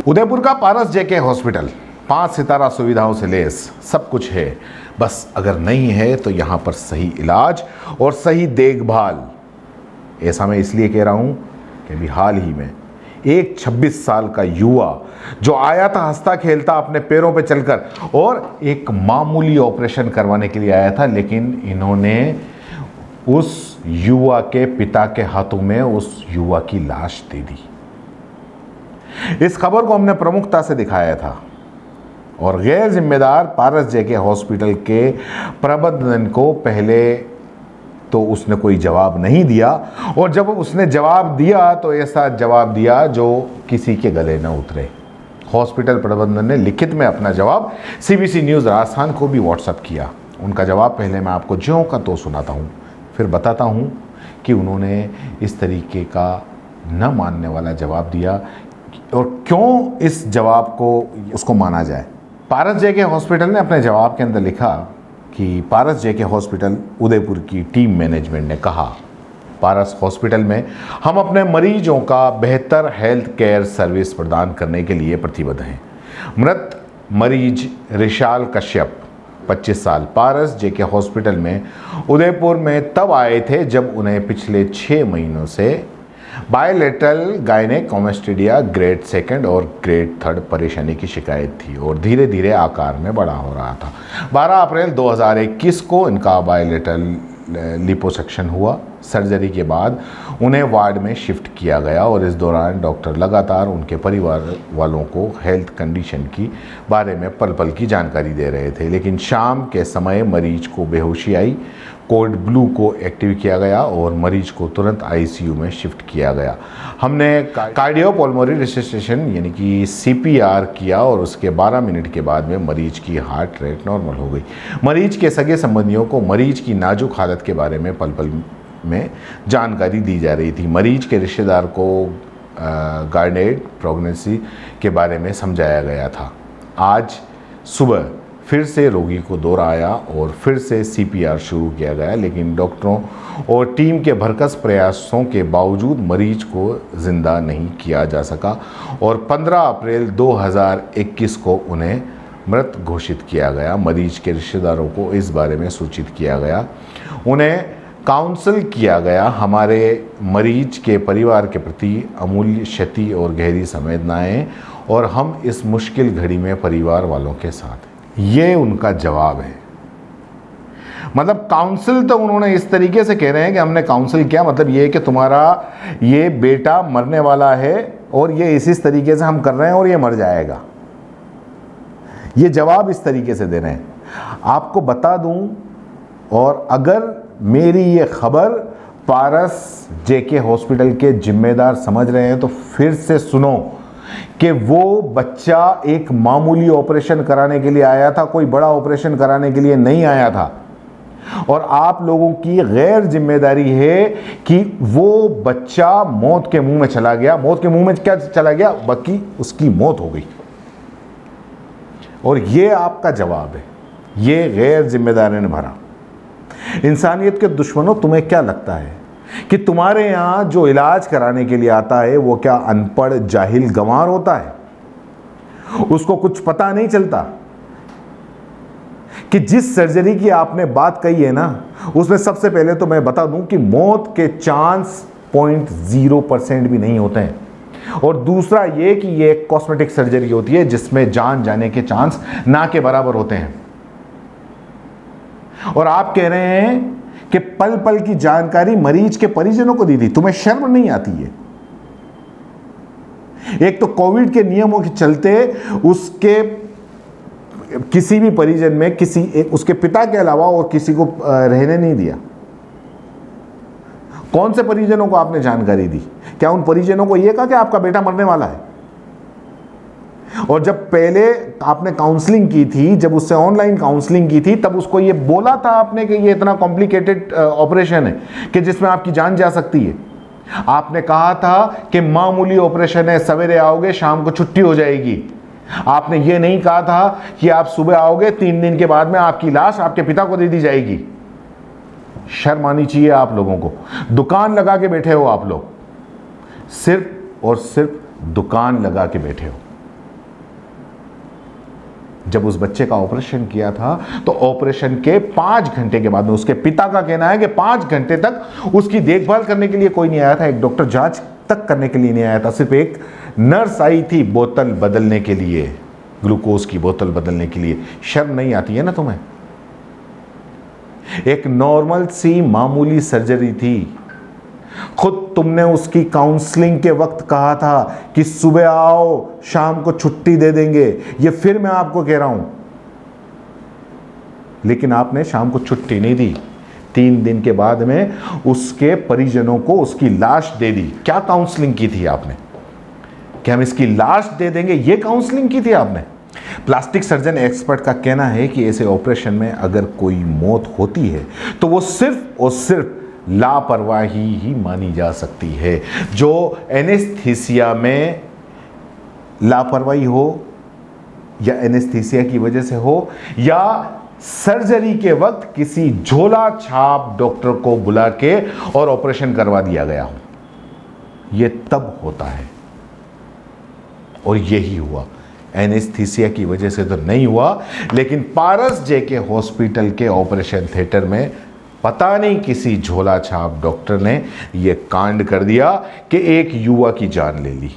उदयपुर का पारस JK hospital 5 सितारा सुविधाओं से लेस सब कुछ है, बस अगर नहीं है तो यहाँ पर सही इलाज और सही देखभाल। ऐसा मैं इसलिए कह रहा हूँ कि अभी हाल ही में एक 26 साल का युवा जो आया था हंसता खेलता अपने पैरों पे चलकर और एक मामूली ऑपरेशन करवाने के लिए आया था, लेकिन इन्होंने उस युवा के पिता के हाथों में उस युवा की लाश दे दी। इस खबर को हमने प्रमुखता से दिखाया था और गैर जिम्मेदार पारस जेके हॉस्पिटल के प्रबंधन को पहले तो उसने कोई जवाब नहीं दिया, और जब उसने जवाब दिया तो ऐसा जवाब दिया जो किसी के गले न उतरे। हॉस्पिटल प्रबंधन ने लिखित में अपना जवाब सीबीसी न्यूज़ राजस्थान को भी व्हाट्सएप किया। उनका जवाब पहले मैं आपको ज्यों का तो सुनाता हूँ, फिर बताता हूँ कि उन्होंने इस तरीके का न मानने वाला जवाब दिया और क्यों इस जवाब को उसको माना जाए। पारस जेके हॉस्पिटल ने अपने जवाब के अंदर लिखा कि पारस जेके हॉस्पिटल उदयपुर की टीम मैनेजमेंट ने कहा, पारस हॉस्पिटल में हम अपने मरीजों का बेहतर हेल्थ केयर सर्विस प्रदान करने के लिए प्रतिबद्ध हैं। मृत मरीज रिशाल कश्यप 25 साल पारस जेके हॉस्पिटल में उदयपुर में तब आए थे जब उन्हें पिछले 6 महीनों से बायलेटरल गायनेकोमेस्टिडिया ग्रेड 2 और ग्रेड 3 परेशानी की शिकायत थी और धीरे धीरे आकार में बड़ा हो रहा था। 12 अप्रैल 2021 को इनका बायलेटरल लिपोसक्शन हुआ। सर्जरी के बाद उन्हें वार्ड में शिफ्ट किया गया और इस दौरान डॉक्टर लगातार उनके परिवार वालों को हेल्थ कंडीशन की बारे में पल पल की जानकारी दे रहे थे, लेकिन शाम के समय मरीज को बेहोशी आई। कोड ब्लू को एक्टिव किया गया और मरीज को तुरंत आईसीयू में शिफ्ट किया गया। हमने कार्डियोपल्मोनरी रिससिटेशन यानी कि सीपीआर किया और उसके 12 मिनट के बाद में मरीज की हार्ट रेट नॉर्मल हो गई। मरीज के सगे संबंधियों को मरीज की नाजुक हालत के बारे में पल पल में जानकारी दी जा रही थी। मरीज के रिश्तेदार को गार्डेड प्रेगनेंसी के बारे में समझाया गया था। आज सुबह फिर से रोगी को दौरा आया और फिर से सीपीआर शुरू किया गया, लेकिन डॉक्टरों और टीम के भरकस प्रयासों के बावजूद मरीज को जिंदा नहीं किया जा सका और 15 अप्रैल 2021 को उन्हें मृत घोषित किया गया। मरीज के रिश्तेदारों को इस बारे में सूचित किया गया, उन्हें काउंसिल किया गया। हमारे मरीज के परिवार के प्रति अमूल्य क्षति और गहरी संवेदनाएं और हम इस मुश्किल घड़ी में परिवार वालों के साथ हैं। ये उनका जवाब है। मतलब काउंसिल तो उन्होंने इस तरीके से कह रहे हैं कि हमने काउंसिल किया, मतलब ये कि तुम्हारा ये बेटा मरने वाला है और ये इस तरीके से हम कर रहे हैं और ये मर जाएगा। ये जवाब इस तरीके से दे रहे हैं। आपको बता दूं, और अगर मेरी ये खबर पारस जेके हॉस्पिटल के जिम्मेदार समझ रहे हैं तो फिर से सुनो कि वो बच्चा एक मामूली ऑपरेशन कराने के लिए आया था, कोई बड़ा ऑपरेशन कराने के लिए नहीं आया था। और आप लोगों की गैर जिम्मेदारी है कि वो बच्चा मौत के मुंह में चला गया। मौत के मुंह में क्या चला गया? बाकी उसकी मौत हो गई। और ये आपका जवाब है, ये गैर जिम्मेदारी ने भरा। इंसानियत के दुश्मनों, तुम्हें क्या लगता है कि तुम्हारे यहां जो इलाज कराने के लिए आता है वो क्या अनपढ़ जाहिल गंवार होता है? उसको कुछ पता नहीं चलता कि जिस सर्जरी की आपने बात कही है ना, उसमें सबसे पहले तो मैं बता दूं कि मौत के चांस 0.0% भी नहीं होते हैं। और दूसरा ये कि ये एक कॉस्मेटिक सर्जरी होती है जिसमें जान जाने के चांस ना के बराबर होते हैं। और आप कह रहे हैं कि पल पल की जानकारी मरीज के परिजनों को दी थी। तुम्हें शर्म नहीं आती है? एक तो कोविड के नियमों के चलते उसके किसी भी परिजन में उसके पिता के अलावा और किसी को रहने नहीं दिया। कौन से परिजनों को आपने जानकारी दी? क्या उन परिजनों को यह कहा कि आपका बेटा मरने वाला है? और जब पहले आपने काउंसलिंग की थी, जब उससे ऑनलाइन काउंसलिंग की थी, तब उसको ये बोला था आपने कि ये इतना कॉम्प्लिकेटेड ऑपरेशन है कि जिसमें आपकी जान जा सकती है। आपने कहा था कि मामूली ऑपरेशन है, सवेरे आओगे शाम को छुट्टी हो जाएगी। आपने ये नहीं कहा था कि आप सुबह आओगे 3 दिन के बाद में आपकी लाश आपके पिता को दे दी जाएगी। शर्म आनी चाहिए आप लोगों को। दुकान लगा के बैठे हो आप लोग, सिर्फ और सिर्फ दुकान लगा के बैठे हो। जब उस बच्चे का ऑपरेशन किया था तो ऑपरेशन के 5 घंटे के बाद में उसके पिता का कहना है कि 5 घंटे तक उसकी देखभाल करने के लिए कोई नहीं आया था, एक डॉक्टर जांच तक करने के लिए नहीं आया था, सिर्फ एक नर्स आई थी बोतल बदलने के लिए, ग्लूकोज की बोतल बदलने के लिए। शर्म नहीं आती है ना तुम्हें? एक नॉर्मल सी मामूली सर्जरी थी। खुद तुमने उसकी काउंसलिंग के वक्त कहा था कि सुबह आओ, शाम को छुट्टी दे देंगे। ये फिर मैं आपको कह रहा हूं, लेकिन आपने शाम को छुट्टी नहीं दी। 3 दिन के बाद में उसके परिजनों को उसकी लाश दे दी। क्या काउंसलिंग की थी आपने कि हम इसकी लाश दे देंगे? ये काउंसलिंग की थी आपने? प्लास्टिक सर्जन एक्सपर्ट का कहना है कि ऐसे ऑपरेशन में अगर कोई मौत होती है तो वो सिर्फ और सिर्फ लापरवाही ही मानी जा सकती है। जो एनेस्थीसिया में लापरवाही हो, या एनेस्थीसिया की वजह से हो, या सर्जरी के वक्त किसी झोला छाप डॉक्टर को बुला के और ऑपरेशन करवा दिया गया हो, यह तब होता है। और यही हुआ। एनेस्थीसिया की वजह से तो नहीं हुआ, लेकिन पारस जेके हॉस्पिटल के ऑपरेशन थिएटर में पता नहीं किसी झोला छाप डॉक्टर ने यह कांड कर दिया कि एक युवा की जान ले ली।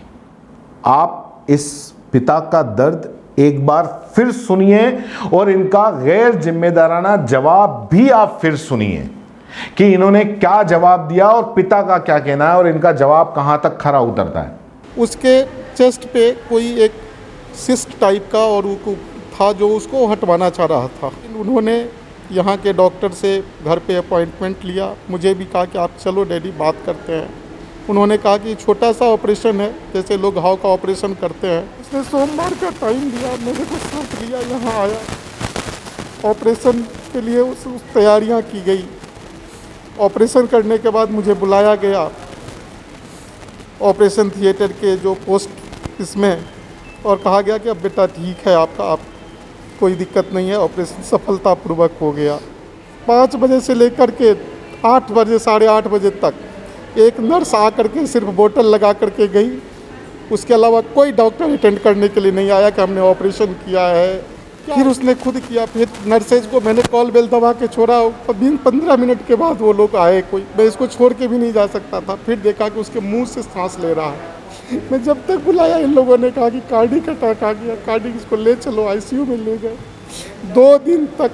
आप इस पिता का दर्द एक बार फिर सुनिए और इनका गैर जिम्मेदाराना जवाब भी आप फिर सुनिए कि इन्होंने क्या जवाब दिया और पिता का क्या कहना है और इनका जवाब कहां तक खरा उतरता है। उसके चेस्ट पे कोई एक सिस्ट टाइप का और वो था जो उसको हटवाना चाह रहा था। उन्होंने यहाँ के डॉक्टर से घर पे अपॉइंटमेंट लिया, मुझे भी कहा कि आप चलो डैडी बात करते हैं। उन्होंने कहा कि छोटा सा ऑपरेशन है, जैसे लोग घाव का ऑपरेशन करते हैं। उसने सोमवार का टाइम दिया, मेरे को साथ लिया, यहाँ आया। ऑपरेशन के लिए उस तैयारियाँ की गई। ऑपरेशन करने के बाद मुझे बुलाया गया ऑपरेशन थिएटर के जो पोस्ट इसमें, और कहा गया कि अब बेटा ठीक है आपका, आप कोई दिक्कत नहीं है, ऑपरेशन सफलतापूर्वक हो गया। 5 बजे से लेकर के 8 बजे 8:30 बजे तक एक नर्स आकर के सिर्फ बोतल लगा करके गई। उसके अलावा कोई डॉक्टर अटेंड करने के लिए नहीं आया कि हमने ऑपरेशन किया है। फिर उसने खुद किया। फिर नर्सेज को मैंने कॉल बेल दबा के छोड़ा। 15 मिनट के बाद वो लोग आए। कोई, मैं इसको छोड़ के भी नहीं जा सकता था। फिर देखा कि उसके मुंह से सांस ले रहा है। मैं जब तक बुलाया, इन लोगों ने कहा कि कार्डिक अटैक आ गया, कार्डिक, इसको ले चलो, आईसीयू में ले गए। 2 दिन तक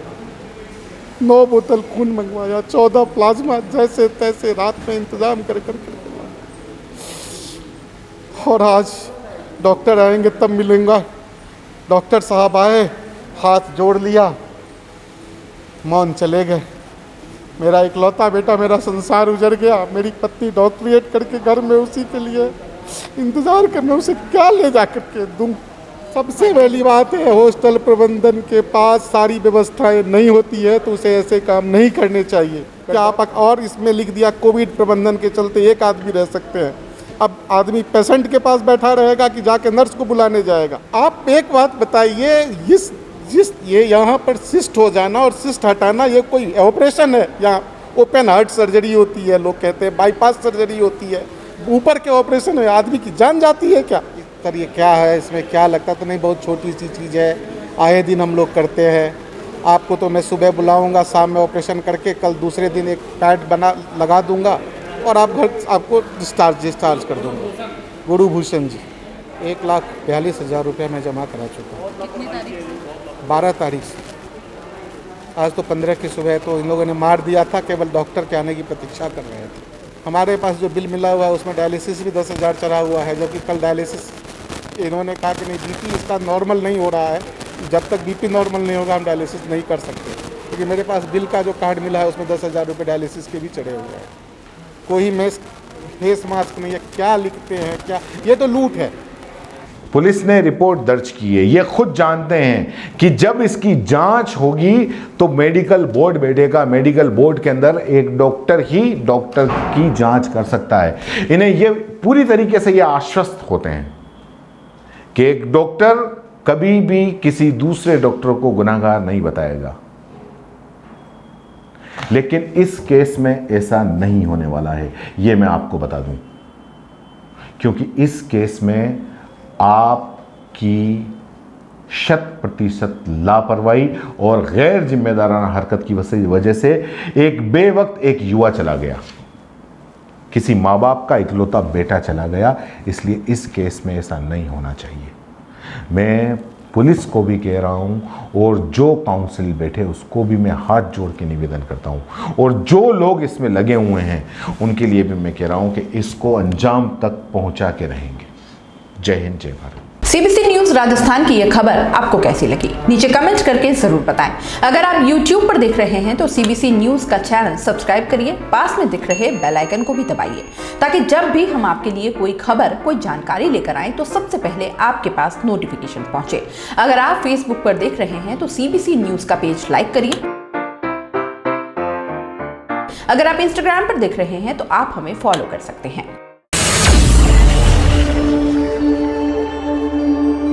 9 बोतल खून मंगवाया, 14 प्लाज्मा, जैसे तैसे रात में इंतजाम कर और आज डॉक्टर आएंगे तब मिलूंगा। डॉक्टर साहब आए, हाथ जोड़ लिया, मौन चले गए। मेरा इकलौता बेटा, मेरा संसार उजड़ गया। मेरी पत्नी डॉक्टरेट करके घर में उसी के लिए इंतज़ार करना, उसे क्या ले जा करके दूँ। सबसे पहली बात है, हॉस्टल प्रबंधन के पास सारी व्यवस्थाएं नहीं होती है तो उसे ऐसे काम नहीं करने चाहिए। क्या आप और इसमें लिख दिया कोविड प्रबंधन के चलते 1 आदमी रह सकते हैं। अब आदमी पेशेंट के पास बैठा रहेगा कि जाके नर्स को बुलाने जाएगा। आप एक बात बताइए, ये यहाँ पर सिस्ट हो जाना और सिस्ट हटाना, ये कोई ऑपरेशन है? यहाँ ओपन हार्ट सर्जरी होती है, लोग कहते हैं बाईपास सर्जरी होती है, ऊपर के ऑपरेशन है, आदमी की जान जाती है क्या? सर ये क्या है, इसमें क्या लगता तो नहीं, बहुत छोटी सी चीज़ है, आए दिन हम लोग करते हैं। आपको तो मैं सुबह बुलाऊंगा, शाम में ऑपरेशन करके कल दूसरे दिन एक पैड लगा दूंगा और आपको डिस्चार्ज कर दूंगा। गुरु भूषण जी, 1,42,000 रुपये मैं जमा करा चुका हूँ। कितनी तारीख से? 12 तारीख से। आज तो 15 की सुबह, तो इन लोगों ने मार दिया था, केवल डॉक्टर के आने की प्रतीक्षा कर रहे थे। हमारे पास जो बिल मिला हुआ है उसमें डायलिसिस भी 10,000 चढ़ा हुआ है, जो कि कल डायलिसिस इन्होंने कहा कि नहीं, बीपी इसका नॉर्मल नहीं हो रहा है, जब तक बीपी नॉर्मल नहीं होगा हम डायलिसिस नहीं कर सकते। क्योंकि मेरे पास बिल का जो कार्ड मिला है उसमें 10,000 रुपये डायलिसिस के भी चढ़े हुए हैं। कोई फेस मास्क नहीं है, क्या लिखते हैं क्या, ये तो लूट है। पुलिस ने रिपोर्ट दर्ज की है। ये खुद जानते हैं कि जब इसकी जांच होगी तो मेडिकल बोर्ड बैठेगा, मेडिकल बोर्ड के अंदर एक डॉक्टर ही डॉक्टर की जांच कर सकता है। इन्हें ये पूरी तरीके से ये आश्वस्त होते हैं कि एक डॉक्टर कभी भी किसी दूसरे डॉक्टर को गुनाहगार नहीं बताएगा। लेकिन इस केस में ऐसा नहीं होने वाला है, यह मैं आपको बता दूं, क्योंकि इस केस में आपकी 100% लापरवाही और गैर जिम्मेदाराना हरकत की वजह से एक बेवक्त एक युवा चला गया, किसी माँ बाप का इकलौता बेटा चला गया। इसलिए इस केस में ऐसा नहीं होना चाहिए। मैं पुलिस को भी कह रहा हूँ और जो काउंसिल बैठे उसको भी मैं हाथ जोड़ के निवेदन करता हूँ, और जो लोग इसमें लगे हुए हैं उनके लिए भी मैं कह रहा हूँ कि इसको अंजाम तक पहुँचा के रहेंगे। जय हिंद, जय भारत। सीबीसी न्यूज राजस्थान की यह खबर आपको कैसी लगी, नीचे कमेंट करके जरूर बताएं। अगर आप YouTube पर देख रहे हैं तो सीबीसी न्यूज का चैनल सब्सक्राइब करिए, पास में दिख रहे बेल आइकन को भी दबाइए, ताकि जब भी हम आपके लिए कोई खबर, कोई जानकारी लेकर आए तो सबसे पहले आपके पास नोटिफिकेशन पहुंचे। अगर आप Facebook पर देख रहे हैं तो सीबीसी न्यूज का पेज लाइक करिए। अगर आप Instagram पर देख रहे हैं तो आप हमें फॉलो कर सकते हैं।